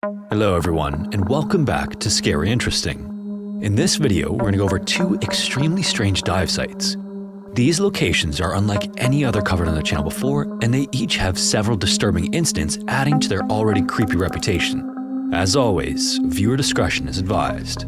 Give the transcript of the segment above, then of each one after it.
Hello everyone, and welcome back to Scary Interesting. In this video, we're going to go over two extremely strange dive sites. These locations are unlike any other covered on the channel before, and they each have several disturbing incidents adding to their already creepy reputation. As always, viewer discretion is advised.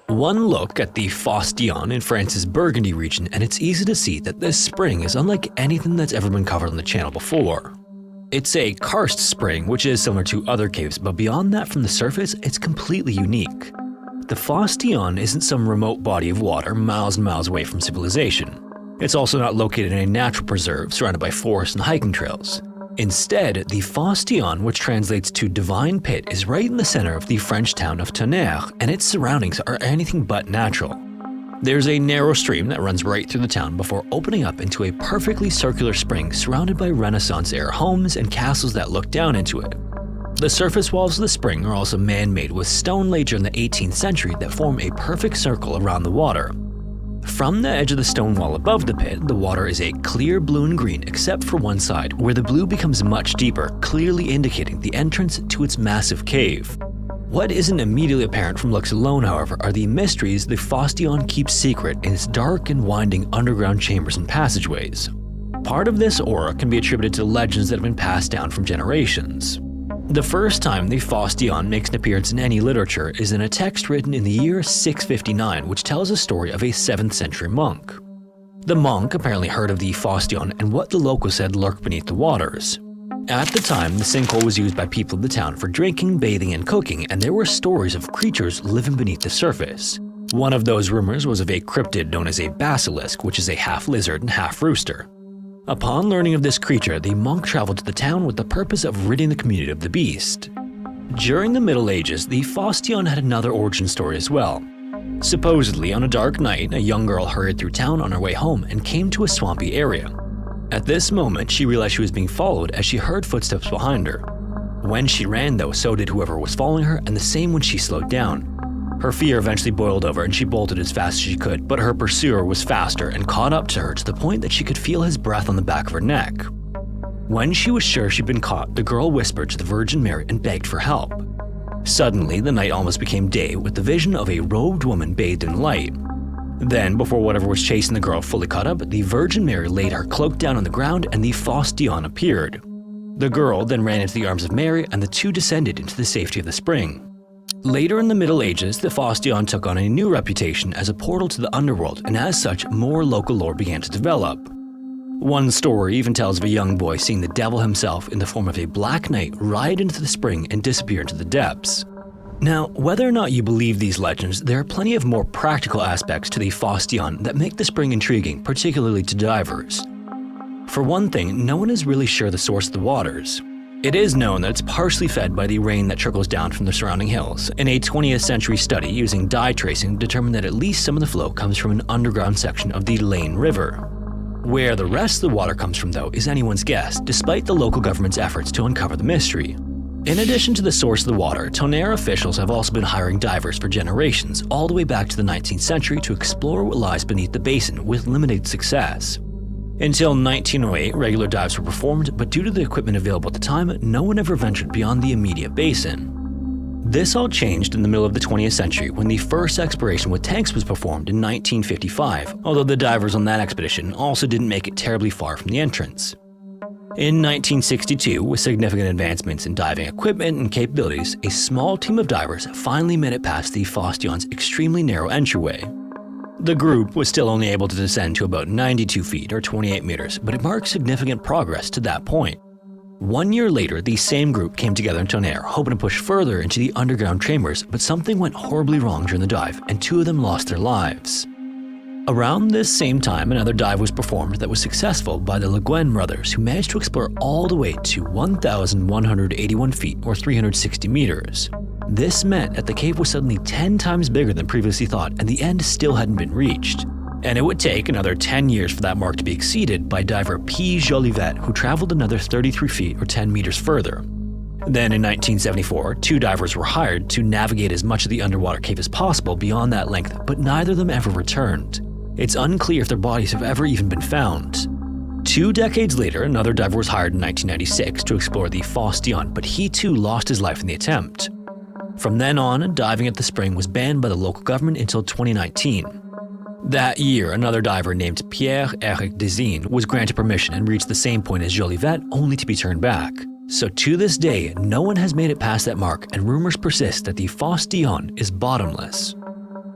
One look at the Fosse Dionne in France's Burgundy region, and it's easy to see that this spring is unlike anything that's ever been covered on the channel before. It's a karst spring, which is similar to other caves, but beyond that from the surface, it's completely unique. The Fosse Dionne isn't some remote body of water miles and miles away from civilization. It's also not located in a natural preserve surrounded by forests and hiking trails. Instead, the Fosse Dionne, which translates to Divine Pit, is right in the center of the French town of Tonnerre, and its surroundings are anything but natural. There's a narrow stream that runs right through the town before opening up into a perfectly circular spring surrounded by Renaissance-era homes and castles that look down into it. The surface walls of the spring are also man-made with stone laid during the 18th century that form a perfect circle around the water. From the edge of the stone wall above the pit, the water is a clear blue and green except for one side, where the blue becomes much deeper, clearly indicating the entrance to its massive cave. What isn't immediately apparent from looks alone, however, are the mysteries the Fosse Dionne keeps secret in its dark and winding underground chambers and passageways. Part of this aura can be attributed to legends that have been passed down from generations. The first time the Fosse Dionne makes an appearance in any literature is in a text written in the year 659, which tells a story of a 7th century monk. The monk apparently heard of the Fosse Dionne and what the locals said lurked beneath the waters. At the time, the sinkhole was used by people of the town for drinking, bathing, and cooking, and there were stories of creatures living beneath the surface. One of those rumors was of a cryptid known as a basilisk, which is a half lizard and half rooster. Upon learning of this creature, the monk traveled to the town with the purpose of ridding the community of the beast. During the Middle Ages, the Fosse Dionne had another origin story as well. Supposedly, on a dark night, a young girl hurried through town on her way home and came to a swampy area. At this moment, she realized she was being followed as she heard footsteps behind her. When she ran though, so did whoever was following her, and the same when she slowed down. Her fear eventually boiled over and she bolted as fast as she could, but her pursuer was faster and caught up to her to the point that she could feel his breath on the back of her neck. When she was sure she'd been caught, the girl whispered to the Virgin Mary and begged for help. Suddenly, the night almost became day with the vision of a robed woman bathed in light. Then, before whatever was chasing the girl fully caught up, the Virgin Mary laid her cloak down on the ground and the Fosse Dionne appeared. The girl then ran into the arms of Mary and the two descended into the safety of the spring. Later in the Middle Ages, the Fosse Dionne took on a new reputation as a portal to the underworld, and as such, more local lore began to develop. One story even tells of a young boy seeing the devil himself in the form of a black knight ride into the spring and disappear into the depths. Now, whether or not you believe these legends, there are plenty of more practical aspects to the Fosse Dionne that make the spring intriguing, particularly to divers. For one thing, no one is really sure the source of the waters. It is known that it's partially fed by the rain that trickles down from the surrounding hills, and a 20th century study using dye tracing determined that at least some of the flow comes from an underground section of the Lane River. Where the rest of the water comes from, though, is anyone's guess, despite the local government's efforts to uncover the mystery. In addition to the source of the water, Tonnerre officials have also been hiring divers for generations, all the way back to the 19th century to explore what lies beneath the basin with limited success. Until 1908, regular dives were performed, but due to the equipment available at the time, no one ever ventured beyond the immediate basin. This all changed in the middle of the 20th century when the first exploration with tanks was performed in 1955, although the divers on that expedition also didn't make it terribly far from the entrance. In 1962, with significant advancements in diving equipment and capabilities, a small team of divers finally made it past the Fosse Dionne's extremely narrow entryway. The group was still only able to descend to about 92 feet or 28 meters, but it marked significant progress to that point. 1 year later, the same group came together in Tonnerre, hoping to push further into the underground chambers, but something went horribly wrong during the dive, and 2 of them lost their lives. Around this same time, another dive was performed that was successful by the Le Guin brothers, who managed to explore all the way to 1,181 feet or 360 meters. This meant that the cave was suddenly 10 times bigger than previously thought, and the end still hadn't been reached. And it would take another 10 years for that mark to be exceeded by diver P. Jolivet, who traveled another 33 feet or 10 meters further. Then in 1974, 2 divers were hired to navigate as much of the underwater cave as possible beyond that length, but neither of them ever returned. It's unclear if their bodies have ever even been found. 2 decades later, another diver was hired in 1996 to explore the Fosse Dionne, but he too lost his life in the attempt. From then on, diving at the spring was banned by the local government until 2019. That year, another diver named Pierre-Éric Desine was granted permission and reached the same point as Jolivet, only to be turned back. So to this day, no one has made it past that mark, and rumors persist that the Fosse Dionne is bottomless.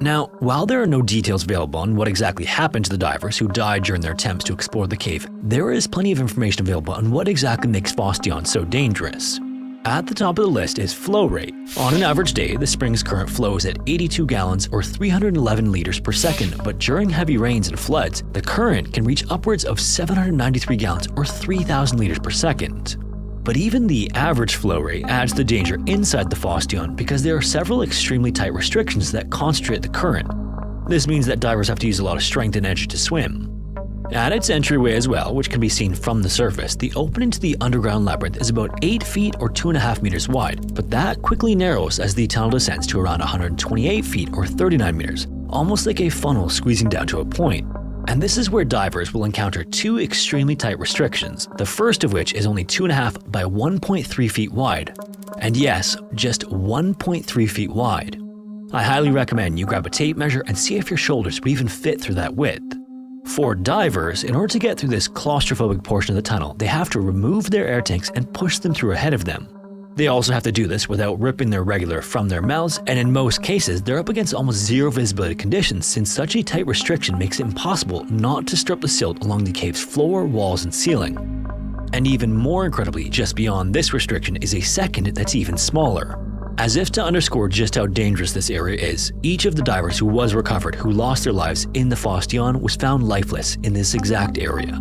Now, while there are no details available on what exactly happened to the divers who died during their attempts to explore the cave, there is plenty of information available on what exactly makes Fosse Dionne so dangerous. At the top of the list is flow rate. On an average day, the spring's current flow is at 82 gallons or 311 liters per second, but during heavy rains and floods, the current can reach upwards of 793 gallons or 3,000 liters per second. But even the average flow rate adds the danger inside the Fosse Dionne because there are several extremely tight restrictions that concentrate the current. This means that divers have to use a lot of strength and energy to swim. At its entryway as well, which can be seen from the surface, the opening to the underground labyrinth is about 8 feet or 2.5 meters wide, but that quickly narrows as the tunnel descends to around 128 feet or 39 meters, almost like a funnel squeezing down to a point. And this is where divers will encounter 2 extremely tight restrictions, the first of which is only 2.5 by 1.3 feet wide. And yes, just 1.3 feet wide. I highly recommend you grab a tape measure and see if your shoulders will even fit through that width. For divers, in order to get through this claustrophobic portion of the tunnel, they have to remove their air tanks and push them through ahead of them. They also have to do this without ripping their regular from their mouths, and in most cases, they're up against almost zero visibility conditions since such a tight restriction makes it impossible not to strip the silt along the cave's floor, walls, and ceiling. And even more incredibly, just beyond this restriction is a second that's even smaller. As if to underscore just how dangerous this area is, each of the divers who was recovered who lost their lives in the Fosse Dionne was found lifeless in this exact area.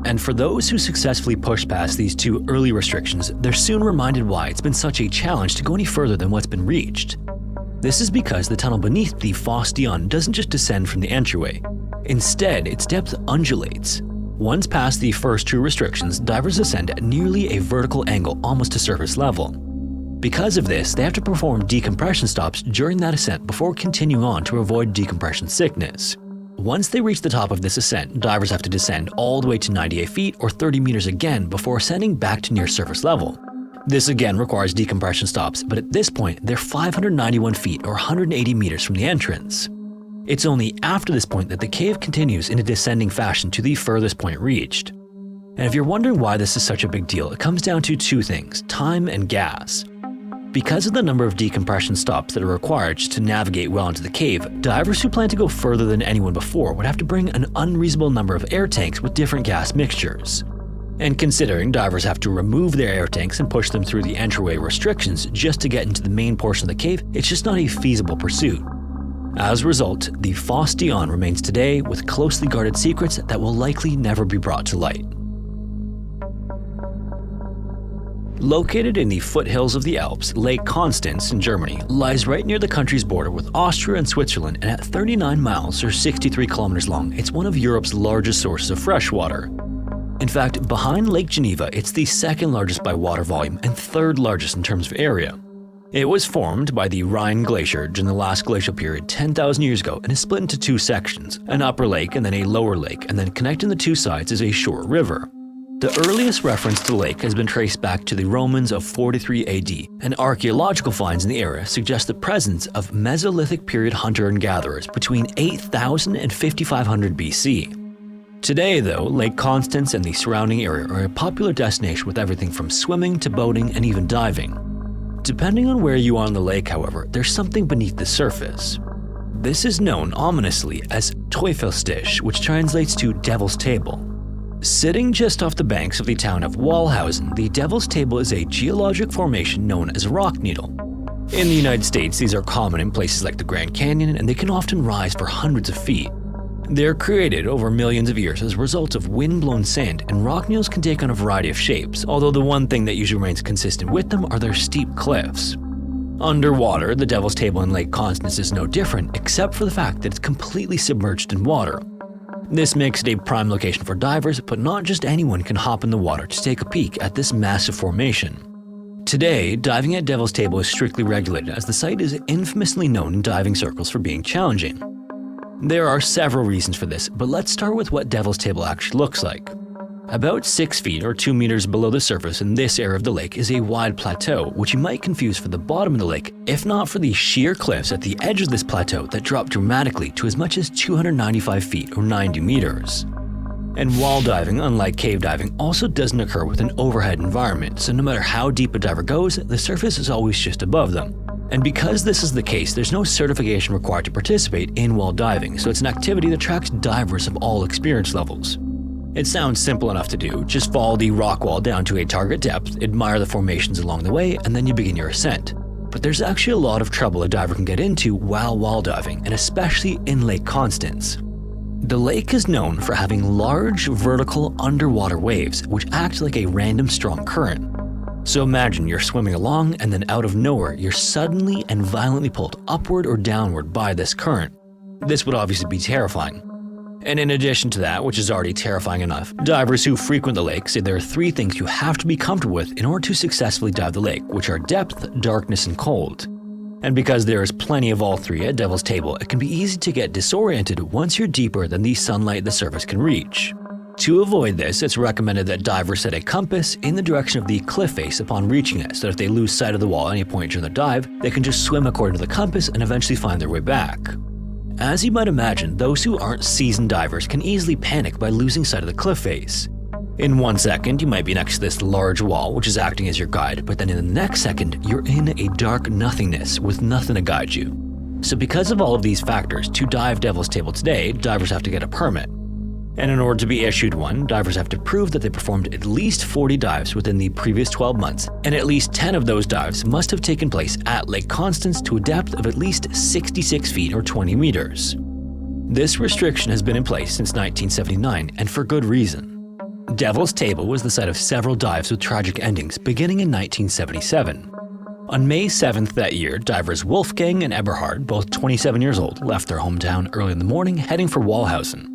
And for those who successfully pushed past these 2 early restrictions, they're soon reminded why it's been such a challenge to go any further than what's been reached. This is because the tunnel beneath the Fosse Dionne doesn't just descend from the entryway. Instead, its depth undulates. Once past the first 2 restrictions, divers ascend at nearly a vertical angle almost to surface level. Because of this, they have to perform decompression stops during that ascent before continuing on to avoid decompression sickness. Once they reach the top of this ascent, divers have to descend all the way to 98 feet or 30 meters again before ascending back to near surface level. This again requires decompression stops, but at this point, they're 591 feet or 180 meters from the entrance. It's only after this point that the cave continues in a descending fashion to the furthest point reached. And if you're wondering why this is such a big deal, it comes down to 2 things: time and gas. Because of the number of decompression stops that are required just to navigate well into the cave, divers who plan to go further than anyone before would have to bring an unreasonable number of air tanks with different gas mixtures. And considering divers have to remove their air tanks and push them through the entryway restrictions just to get into the main portion of the cave, it's just not a feasible pursuit. As a result, the Fosse Dionne remains today with closely guarded secrets that will likely never be brought to light. Located in the foothills of the Alps, Lake Constance in Germany lies right near the country's border with Austria and Switzerland, and at 39 miles or 63 kilometers long, it's one of Europe's largest sources of fresh water. In fact, behind Lake Geneva, it's the 2nd largest by water volume and 3rd largest in terms of area. It was formed by the Rhine Glacier during the last glacial period 10,000 years ago and is split into 2 sections, an upper lake and then a lower lake, and then connecting the 2 sides is a short river. The earliest reference to the lake has been traced back to the Romans of 43 AD, and archaeological finds in the area suggest the presence of Mesolithic period hunter and gatherers between 8,000 and 5,500 BC. Today, though, Lake Constance and the surrounding area are a popular destination with everything from swimming to boating and even diving. Depending on where you are on the lake, however, there's something beneath the surface. This is known ominously as Teufelsstiche, which translates to Devil's Table. Sitting just off the banks of the town of Wallhausen, the Devil's Table is a geologic formation known as a rock needle. In the United States, these are common in places like the Grand Canyon, and they can often rise for hundreds of feet. They're created over millions of years as a result of wind-blown sand, and rock needles can take on a variety of shapes, although the one thing that usually remains consistent with them are their steep cliffs. Underwater, the Devil's Table in Lake Constance is no different, except for the fact that it's completely submerged in water. This makes it a prime location for divers, but not just anyone can hop in the water to take a peek at this massive formation. Today, diving at Devil's Table is strictly regulated as the site is infamously known in diving circles for being challenging. There are several reasons for this, but let's start with what Devil's Table actually looks like. About 6 feet or 2 meters below the surface in this area of the lake is a wide plateau, which you might confuse for the bottom of the lake, if not for the sheer cliffs at the edge of this plateau that drop dramatically to as much as 295 feet or 90 meters. And wall diving, unlike cave diving, also doesn't occur with an overhead environment, so no matter how deep a diver goes, the surface is always just above them. And because this is the case, there's no certification required to participate in wall diving, so it's an activity that attracts divers of all experience levels. It sounds simple enough to do, just follow the rock wall down to a target depth, admire the formations along the way, and then you begin your ascent. But there's actually a lot of trouble a diver can get into while wall diving, and especially in Lake Constance. The lake is known for having large vertical underwater waves which act like a random strong current. So imagine you're swimming along and then out of nowhere you're suddenly and violently pulled upward or downward by this current. This would obviously be terrifying. And in addition to that, which is already terrifying enough, divers who frequent the lake say there are 3 things you have to be comfortable with in order to successfully dive the lake, which are depth, darkness, and cold. And because there is plenty of all 3 at Devil's Table, it can be easy to get disoriented once you're deeper than the sunlight at the surface can reach. To avoid this, it's recommended that divers set a compass in the direction of the cliff face upon reaching it, so that if they lose sight of the wall at any point during their dive, they can just swim according to the compass and eventually find their way back. As you might imagine, those who aren't seasoned divers can easily panic by losing sight of the cliff face. In 1 second, you might be next to this large wall, which is acting as your guide, but then in the next second, you're in a dark nothingness with nothing to guide you. So because of all of these factors, to dive Devil's Table today, divers have to get a permit. And in order to be issued one, divers have to prove that they performed at least 40 dives within the previous 12 months, and at least 10 of those dives must have taken place at Lake Constance to a depth of at least 66 feet or 20 meters. This restriction has been in place since 1979, and for good reason. Devil's Table was the site of several dives with tragic endings, beginning in 1977. On May 7th that year, divers Wolfgang and Eberhard, both 27 years old, left their hometown early in the morning, heading for Walhausen.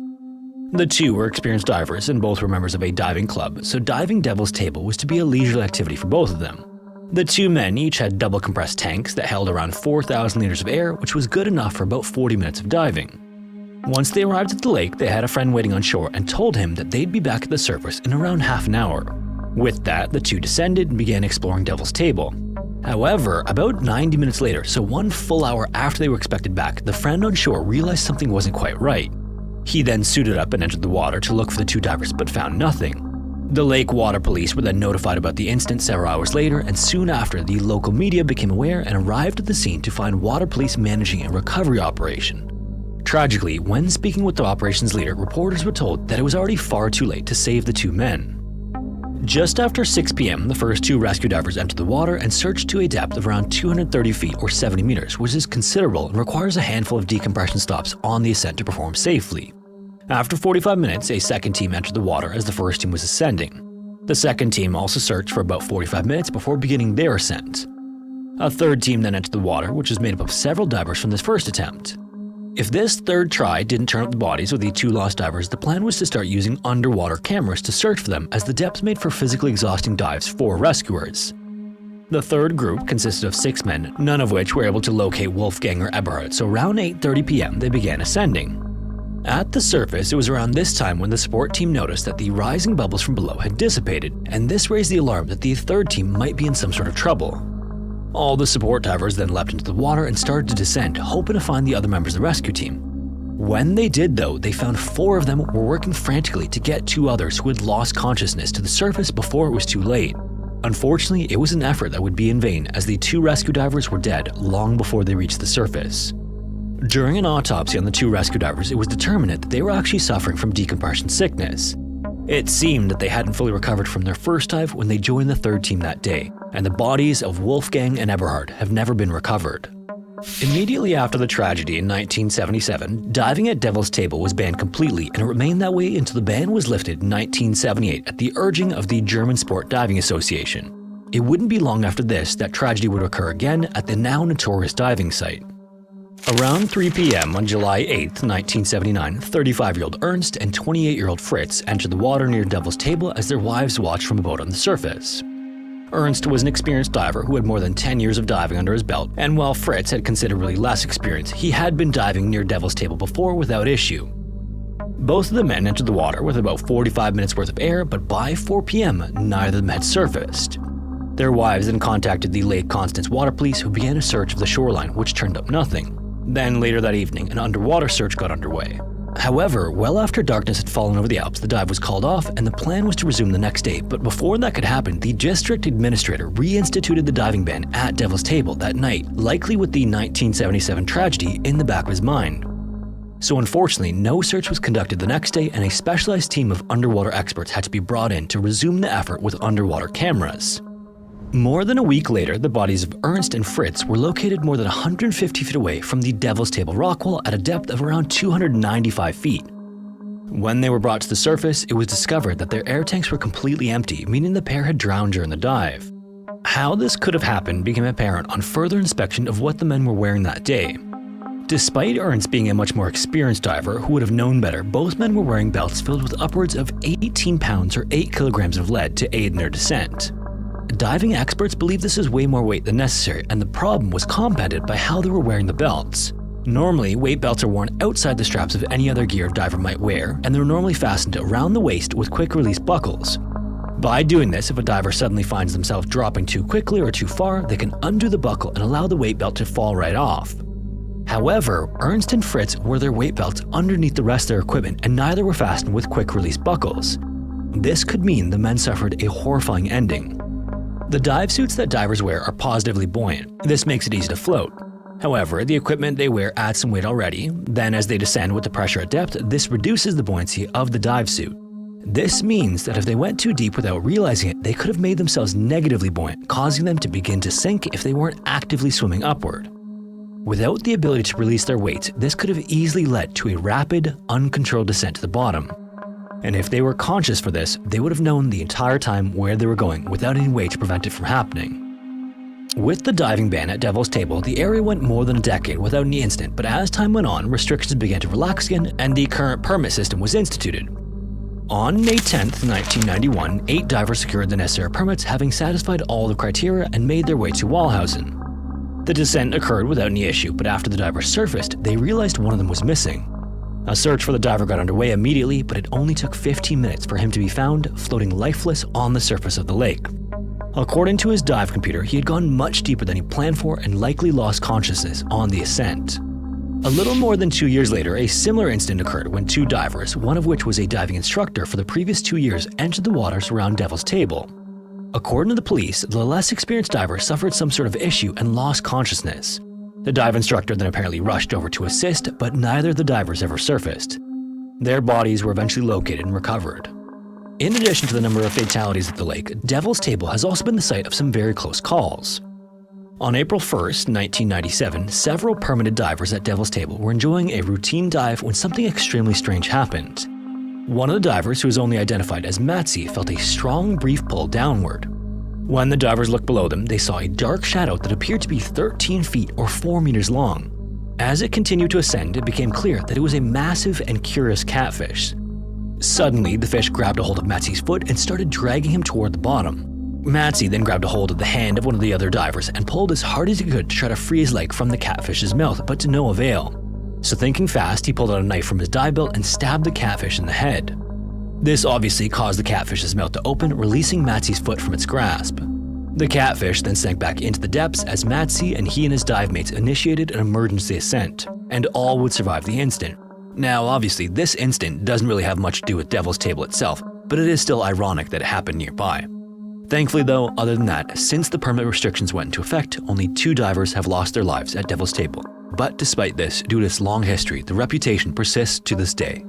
The two were experienced divers and both were members of a diving club, so diving Devil's Table was to be a leisurely activity for both of them. The 2 men each had double compressed tanks that held around 4,000 liters of air, which was good enough for about 40 minutes of diving. Once they arrived at the lake, they had a friend waiting on shore and told him that they'd be back at the surface in around half an hour. With that, the 2 descended and began exploring Devil's Table. However, about 90 minutes later, so 1 full hour after they were expected back, the friend on shore realized something wasn't quite right. He then suited up and entered the water to look for the 2 divers but found nothing. The lake water police were then notified about the incident several hours later, and soon after, the local media became aware and arrived at the scene to find water police managing a recovery operation. Tragically, when speaking with the operations leader, reporters were told that it was already far too late to save the 2 men. Just after 6 p.m., the first 2 rescue divers entered the water and searched to a depth of around 230 feet or 70 meters, which is considerable and requires a handful of decompression stops on the ascent to perform safely. After 45 minutes, a second team entered the water as the first team was ascending. The second team also searched for about 45 minutes before beginning their ascent. A third team then entered the water, which was made up of several divers from this first attempt. If this third try didn't turn up the bodies of the 2 lost divers, the plan was to start using underwater cameras to search for them, as the depths made for physically exhausting dives for rescuers. The third group consisted of 6 men, none of which were able to locate Wolfgang or Eberhard, so around 8:30 p.m. they began ascending. At the surface, it was around this time when the support team noticed that the rising bubbles from below had dissipated, and this raised the alarm that the third team might be in some sort of trouble. All the support divers then leapt into the water and started to descend, hoping to find the other members of the rescue team. When they did though, they found 4 of them were working frantically to get 2 others who had lost consciousness to the surface before it was too late. Unfortunately, it was an effort that would be in vain, as the 2 rescue divers were dead long before they reached the surface. During an autopsy on the 2 rescue divers, it was determined that they were actually suffering from decompression sickness. It seemed that they hadn't fully recovered from their first dive when they joined the third team that day, and the bodies of Wolfgang and Eberhard have never been recovered. Immediately after the tragedy in 1977, diving at Devil's Table was banned completely, and it remained that way until the ban was lifted in 1978 at the urging of the German Sport Diving Association. It wouldn't be long after this that tragedy would occur again at the now notorious diving site. Around 3 p.m. on July 8, 1979, 35-year-old Ernst and 28-year-old Fritz entered the water near Devil's Table as their wives watched from a boat on the surface. Ernst was an experienced diver who had more than 10 years of diving under his belt, and while Fritz had considerably less experience, he had been diving near Devil's Table before without issue. Both of the men entered the water with about 45 minutes worth of air, but by 4 p.m., neither of them had surfaced. Their wives then contacted the Lake Constance water police, who began a search of the shoreline, which turned up nothing. Then later that evening, an underwater search got underway. However, well after darkness had fallen over the Alps, the dive was called off and the plan was to resume the next day, but before that could happen, the district administrator reinstituted the diving ban at Devil's Table that night, likely with the 1977 tragedy in the back of his mind. So unfortunately, no search was conducted the next day, and a specialized team of underwater experts had to be brought in to resume the effort with underwater cameras. More than a week later, the bodies of Ernst and Fritz were located more than 150 feet away from the Devil's Table rock wall at a depth of around 295 feet. When they were brought to the surface, it was discovered that their air tanks were completely empty, meaning the pair had drowned during the dive. How this could have happened became apparent on further inspection of what the men were wearing that day. Despite Ernst being a much more experienced diver who would have known better, both men were wearing belts filled with upwards of 18 pounds or 8 kilograms of lead to aid in their descent. Diving experts believe this is way more weight than necessary, and the problem was compounded by how they were wearing the belts. Normally, weight belts are worn outside the straps of any other gear a diver might wear, and they're normally fastened around the waist with quick-release buckles. By doing this, if a diver suddenly finds themselves dropping too quickly or too far, they can undo the buckle and allow the weight belt to fall right off. However, Ernst and Fritz wore their weight belts underneath the rest of their equipment, and neither were fastened with quick-release buckles. This could mean the men suffered a horrifying ending. The dive suits that divers wear are positively buoyant. This makes it easy to float. However, the equipment they wear adds some weight already. Then as they descend with the pressure at depth, this reduces the buoyancy of the dive suit. This means that if they went too deep without realizing it, they could have made themselves negatively buoyant, causing them to begin to sink if they weren't actively swimming upward. Without the ability to release their weight, this could have easily led to a rapid, uncontrolled descent to the bottom. And if they were conscious for this, they would have known the entire time where they were going without any way to prevent it from happening. With the diving ban at Devil's Table, the area went more than a decade without any incident, but as time went on, restrictions began to relax again and the current permit system was instituted. On May 10, 1991, 8 divers secured the necessary permits, having satisfied all the criteria and made their way to Walhausen. The descent occurred without any issue, but after the divers surfaced, they realized one of them was missing. A search for the diver got underway immediately, but it only took 15 minutes for him to be found floating lifeless on the surface of the lake. According to his dive computer, he had gone much deeper than he planned for and likely lost consciousness on the ascent. A little more than 2 years later, a similar incident occurred when 2 divers, one of which was a diving instructor for the previous 2 years, entered the waters around Devil's Table. According to the police, the less experienced diver suffered some sort of issue and lost consciousness. The dive instructor then apparently rushed over to assist, but neither of the divers ever surfaced. Their bodies were eventually located and recovered. In addition to the number of fatalities at the lake, Devil's Table has also been the site of some very close calls. On April 1st, 1997, several permitted divers at Devil's Table were enjoying a routine dive when something extremely strange happened. One of the divers, who was only identified as Matsi, felt a strong, brief pull downward. When the divers looked below them, they saw a dark shadow that appeared to be 13 feet or 4 meters long. As it continued to ascend, it became clear that it was a massive and curious catfish. Suddenly, the fish grabbed a hold of Matsi's foot and started dragging him toward the bottom. Matsi then grabbed a hold of the hand of one of the other divers and pulled as hard as he could to try to free his leg from the catfish's mouth, but to no avail. So thinking fast, he pulled out a knife from his dive belt and stabbed the catfish in the head. This obviously caused the catfish's mouth to open, releasing Matsi's foot from its grasp. The catfish then sank back into the depths as Matsi and he and his dive mates initiated an emergency ascent, and all would survive the incident. Now obviously this incident doesn't really have much to do with Devil's Table itself, but it is still ironic that it happened nearby. Thankfully though, other than that, since the permit restrictions went into effect, only 2 divers have lost their lives at Devil's Table. But despite this, due to its long history, the reputation persists to this day.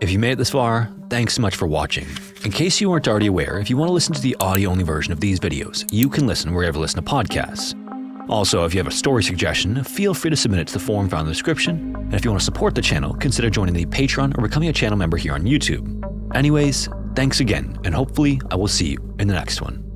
If you made it this far, thanks so much for watching. In case you weren't already aware, if you want to listen to the audio-only version of these videos, you can listen wherever you listen to podcasts. Also, if you have a story suggestion, feel free to submit it to the form found in the description. And if you want to support the channel, consider joining the Patreon or becoming a channel member here on YouTube. Anyways, thanks again, and hopefully I will see you in the next one.